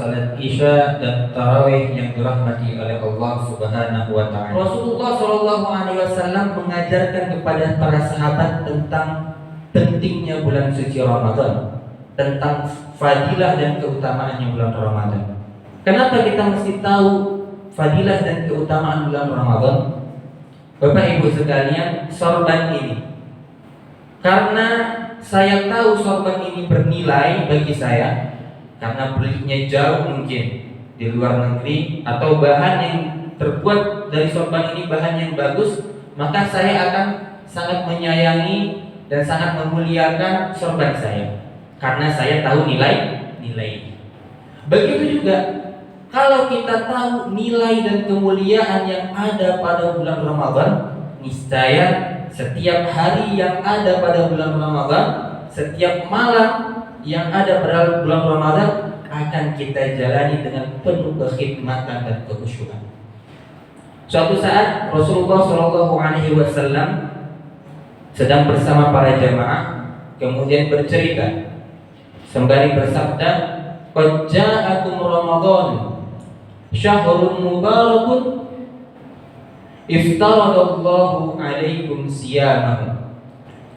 salat Isya dan tarawih yang dirahmati oleh Allah Subhanahu wa taala. Rasulullah Shallallahu alaihi wasallam mengajarkan kepada para sahabat tentang pentingnya bulan suci Ramadan, tentang fadilah dan keutamaannya bulan Ramadan. Kenapa kita mesti tahu fadilah dan keutamaan bulan Ramadan? Bapak Ibu sekalian, sorban ini, karena saya tahu sorban ini bernilai bagi saya, karena belinya jauh mungkin di luar negeri, atau bahan yang terbuat dari sorban ini bahan yang bagus, maka saya akan sangat menyayangi dan sangat memuliakan sorban saya, karena saya tahu nilai. Begitu juga kalau kita tahu nilai dan kemuliaan yang ada pada bulan Ramadan, niscaya setiap hari yang ada pada bulan Ramadan, setiap malam yang ada pada bulan Ramadan akan kita jalani dengan penuh kekhidmatan dan kekhusyukan. Suatu saat Rasulullah Shallallahu alaihi wasallam sedang bersama para jamaah, kemudian bercerita sembari bersabda, "Qad ja'akum Ramadan, syahrun mubarakun, iftaradallahu alaikum siyamahu,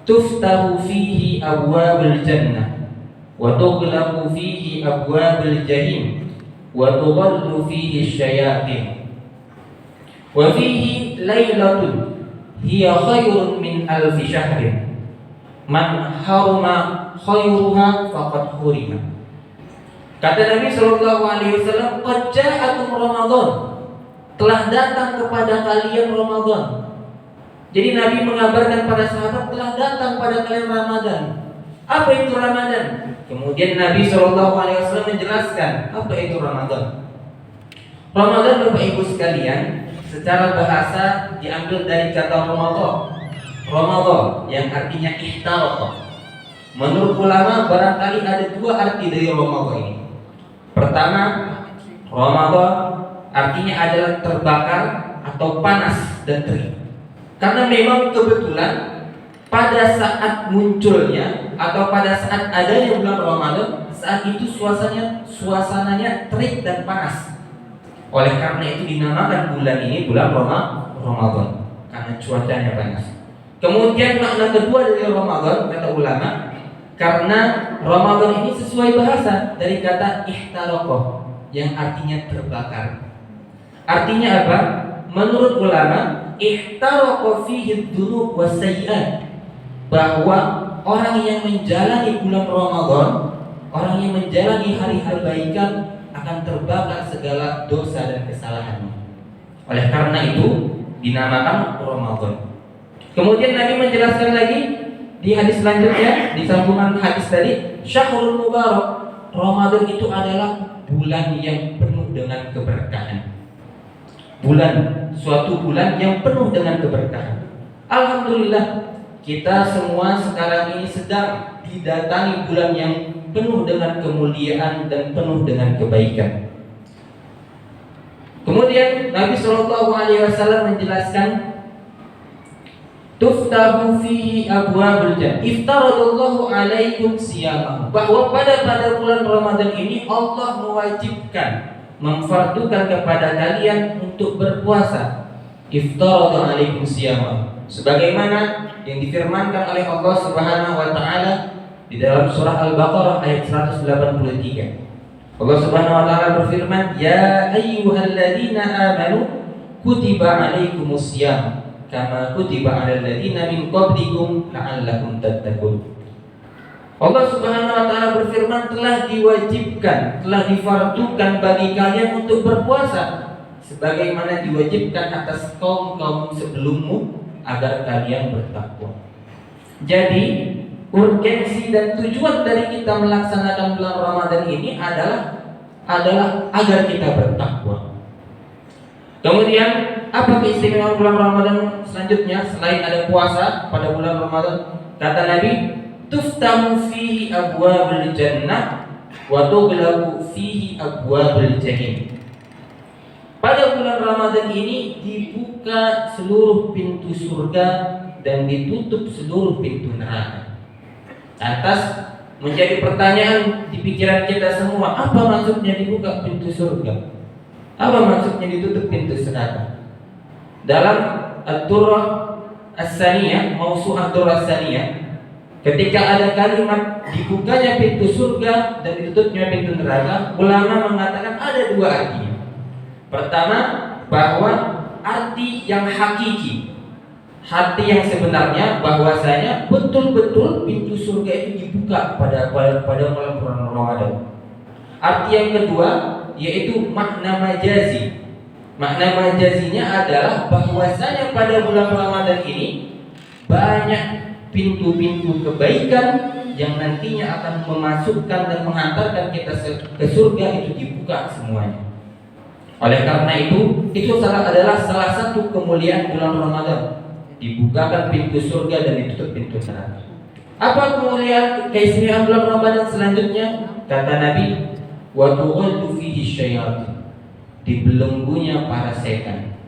tuftahu fihi abwabul jannah, wa tughlaqu fihi abwabul jahim, wa tughallu fihi syayatin, wa fihi lailatun hiya khairun min alfi syahrin, man haruma khairuha faqad hurima." Kata Nabi Shallallahu alaihi wasallam, "Qad ja'akum Ramadan." Telah datang kepada kalian Ramadan. Jadi Nabi mengabarkan pada sahabat, telah datang pada kalian Ramadan. Apa itu Ramadan? Kemudian Nabi Shallallahu alaihi wasallam menjelaskan apa itu Ramadan. Ramadan, Bapak Ibu sekalian, secara bahasa diambil dari kata Ramadan. Ramadan yang artinya ihtaraq. Menurut ulama barangkali ada dua arti dari Ramadan ini. Pertama, Ramadan artinya adalah terbakar atau panas dan terik. Karena memang kebetulan pada saat munculnya atau pada saat adanya bulan Ramadan, saat itu suasananya terik dan panas. Oleh karena itu dinamakan bulan ini bulan Ramadan, karena cuacanya panas. Kemudian makna kedua dari Ramadan kata ulama, karena Ramadan ini sesuai bahasa dari kata ihtaraqah yang artinya terbakar. Artinya apa? Menurut ulama, ihtaraqah fihi dzunub wasayyi'at, bahwa orang yang menjalani bulan Ramadan, orang yang menjalani hari-hari kebaikan akan terbakar segala dosa dan kesalahannya. Oleh karena itu dinamakan Ramadan. Kemudian Nabi menjelaskan lagi di hadis selanjutnya, di sambungan hadis tadi, syahrul mubarak. Ramadan itu adalah bulan yang penuh dengan keberkahan. Suatu bulan yang penuh dengan keberkahan. Alhamdulillah, kita semua sekarang ini sedang didatangi bulan yang penuh dengan kemuliaan dan penuh dengan kebaikan. Kemudian Nabi Shallallahu alaihi wasallam menjelaskan, tuftahu fihi abwabul jannah, iftaradallahu alaikum siyamahu, bahwa pada bulan Ramadan ini Allah mewajibkan, memfardukan kepada kalian untuk berpuasa. Iftarada alaikum siyamahu, sebagaimana yang difirmankan oleh Allah Subhanahu wa taala di dalam surah Al-Baqarah ayat 183. Allah Subhanahu wa taala berfirman, "Ya ayyuhalladzina amanu kutiba alaikumusiyam kama kutiba 'alal ladzina min qablikum la'allakum tattaqun." Allah Subhanahu wa taala berfirman, telah diwajibkan, telah difardukan bagi kalian untuk berpuasa sebagaimana diwajibkan atas kaum-kaum sebelummu agar kalian bertakwa. Jadi, urgensi dan tujuan dari kita melaksanakan bulan Ramadan ini adalah agar kita bertakwa. Kemudian apa keistimewaan bulan Ramadan selanjutnya selain ada puasa pada bulan Ramadan? Kata Nabi, tuftahu fihi abwabul jannah wa tughlaqu fihi abwabul jahim. Pada bulan Ramadan ini dibuka seluruh pintu surga dan ditutup seluruh pintu neraka. Atas menjadi pertanyaan di pikiran kita semua, apa maksudnya dibuka pintu surga? Apa maksudnya ditutup pintu neraka? Dalam Ad-Durrah As-Saniyah, Mawsu'ah Ad-Durrah As-Saniyah, ketika ada kalimat dibukanya pintu surga dan ditutupnya pintu neraka, ulama mengatakan ada dua artinya. Pertama, bahwa arti yang hakiki, hati yang sebenarnya, bahwasanya betul-betul pintu surga itu dibuka pada bulan Ramadan. Arti yang kedua yaitu makna majazi. Makna majazinya adalah bahwasanya pada bulan Ramadan ini banyak pintu-pintu kebaikan yang nantinya akan memasukkan dan menghantarkan kita ke surga itu dibuka semuanya. Oleh karena itu adalah salah satu kemuliaan bulan Ramadan. Dibukakan pintu surga dan ditutup pintu neraka. Apa kemuliaan keistimewaan bulan Ramadan selanjutnya? Kata Nabi, wa tughallu fihi syayatin, dibelenggunya para setan.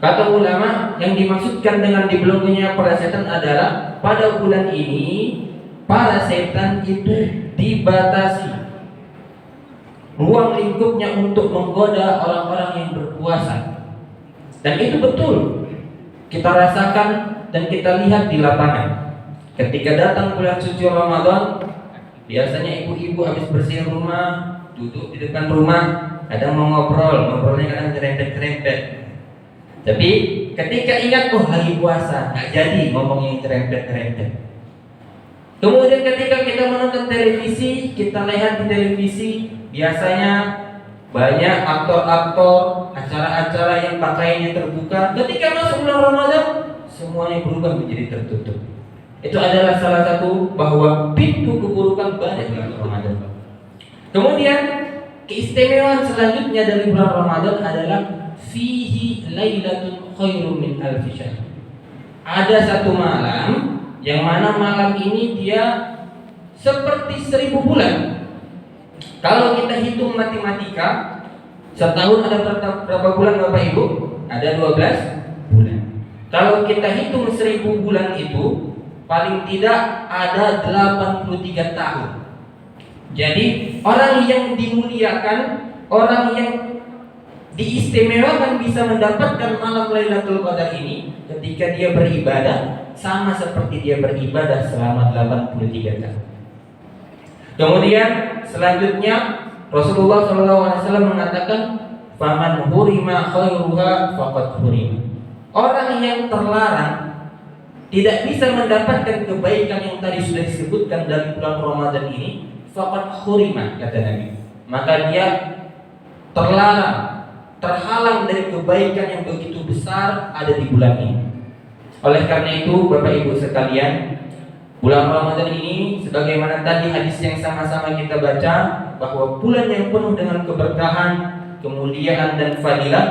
Kata ulama, yang dimaksudkan dengan dibelenggunya para setan adalah pada bulan ini para setan itu dibatasi ruang lingkupnya untuk menggoda orang-orang yang berpuasa. Dan itu betul kita rasakan dan kita lihat di lapangan. Ketika datang bulan suci Ramadan, biasanya ibu-ibu habis bersih rumah, duduk di depan rumah, kadang mau ngobrolnya kadang cerempet-cerempet. Tapi ketika ingat, lagi puasa, nggak jadi ngomong yang cerempet-cerempet. Kemudian ketika kita menonton televisi, kita lihat di televisi, biasanya banyak aktor-aktor, acara-acara yang pakaiannya terbuka. Ketika masuk bulan Ramadan, semuanya berubah menjadi tertutup. Itu adalah salah satu bahwa pintu keburukan banyak di bulan Ramadan. Kemudian keistimewaan selanjutnya dari bulan Ramadan adalah fihi lailatun khairum min alfi syahr. Ada satu malam yang mana malam ini dia seperti 1000 bulan. Kalau kita hitung matematika, setahun ada berapa bulan Bapak Ibu? Ada 12 bulan. Kalau kita hitung 1000 bulan itu, paling tidak ada 83 tahun. Jadi orang yang dimuliakan, orang yang diistimewakan bisa mendapatkan malam Lailatul Qadar ini ketika dia beribadah sama seperti dia beribadah selama 83 tahun. Kemudian selanjutnya Rasulullah SAW mengatakan, "Faman hurima khairuha faqad hurima." Orang yang terlarang tidak bisa mendapatkan kebaikan yang tadi sudah disebutkan dari bulan Ramadan ini, faqad hurima, kata Nabi. Maka dia terlarang, terhalang dari kebaikan yang begitu besar ada di bulan ini. Oleh karena itu, Bapak Ibu sekalian, bulan Ramadan ini sebagaimana tadi hadis yang sama-sama kita baca, bahwa bulan yang penuh dengan keberkahan, kemuliaan dan fadilah.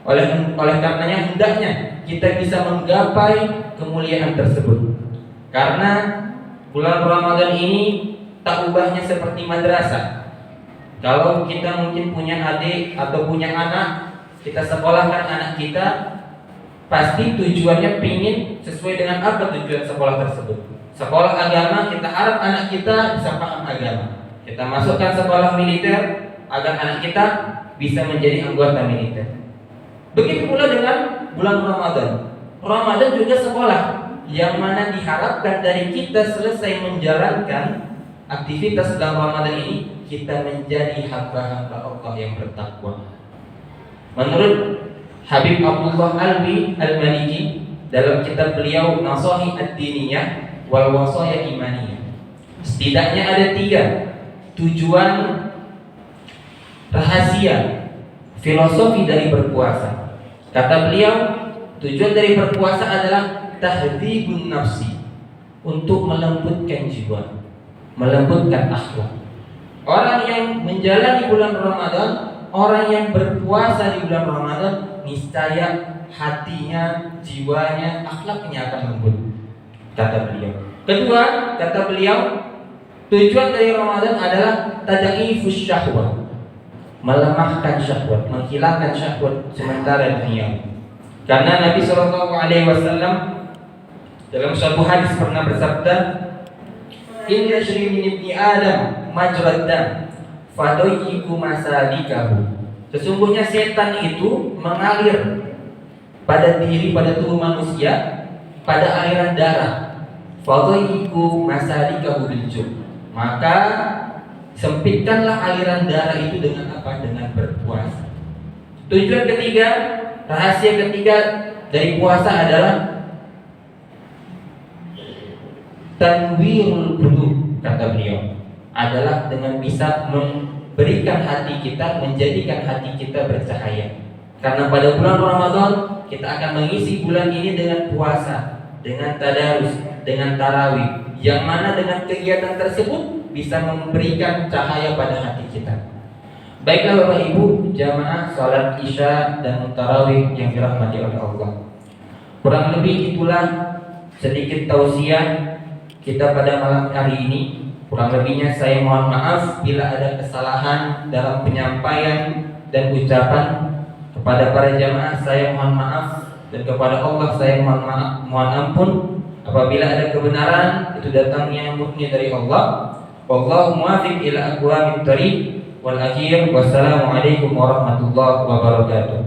Oleh karenanya hendaknya kita bisa menggapai kemuliaan tersebut. Karena bulan Ramadan ini tak ubahnya seperti madrasah. Kalau kita mungkin punya adik atau punya anak, kita sekolahkan anak kita, pasti tujuannya pingin sesuai dengan apa tujuan sekolah tersebut. Sekolah agama, kita harap anak kita bisa paham agama. Kita masukkan sekolah militer agar anak kita bisa menjadi anggota militer. Begitu pula dengan bulan Ramadan. Ramadan juga sekolah yang mana diharapkan dari kita selesai menjalankan aktivitas dalam Ramadan ini, kita menjadi hamba-hamba Allah yang bertakwa. Menurut Habib Abdullah Alwi Al-Maliki dalam kitab beliau Nasahi Ad-Diniyah wal Wasaya Imaniyah, setidaknya ada 3 tujuan rahasia filosofi dari berpuasa. Kata beliau, tujuan dari berpuasa adalah tahdhibun nafsi, untuk melembutkan jiwa, melembutkan akhlak. Orang yang menjalani bulan Ramadan, orang yang berpuasa di bulan Ramadan, niscaya hatinya, jiwanya, akhlaknya akan lembut, kata beliau. Kedua, kata beliau, tujuan dari Ramadan adalah tad'ifus syahwat, melemahkan syahwat, menghilangkan syahwat sementara dunia. Karena Nabi SAW dalam suatu hadis pernah bersabda, in yajri min ibni Adam majrad dam fadayyiku masalikahu. Sesungguhnya setan itu mengalir pada tubuh manusia pada aliran darah. Fadayyiku masalikahu biljum. Maka sempitkanlah aliran darah itu dengan apa? Dengan berpuasa. Tujuan ketiga, rahasia ketiga dari puasa adalah tanwirul qulub, kata beliau, adalah dengan bisa memberikan hati kita, menjadikan hati kita bercahaya. Karena pada bulan Ramadan kita akan mengisi bulan ini dengan puasa, dengan tadarus, dengan tarawih, yang mana dengan kegiatan tersebut bisa memberikan cahaya pada hati kita. Baiklah Bapak Ibu jamaah salat Isya dan tarawih yang dirahmati oleh Allah. Kurang lebih itulah sedikit tausiah kita pada malam hari ini. Kurang lebihnya saya mohon maaf bila ada kesalahan dalam penyampaian dan ucapan. Kepada para jamaah saya mohon maaf, dan kepada Allah saya mohon ampun apabila ada kebenaran itu datangnya murni dari Allah. Wallahu muwaffiq ila aqwamit thariq wal akhir. Wassalamualaikum warahmatullahi wabarakatuh.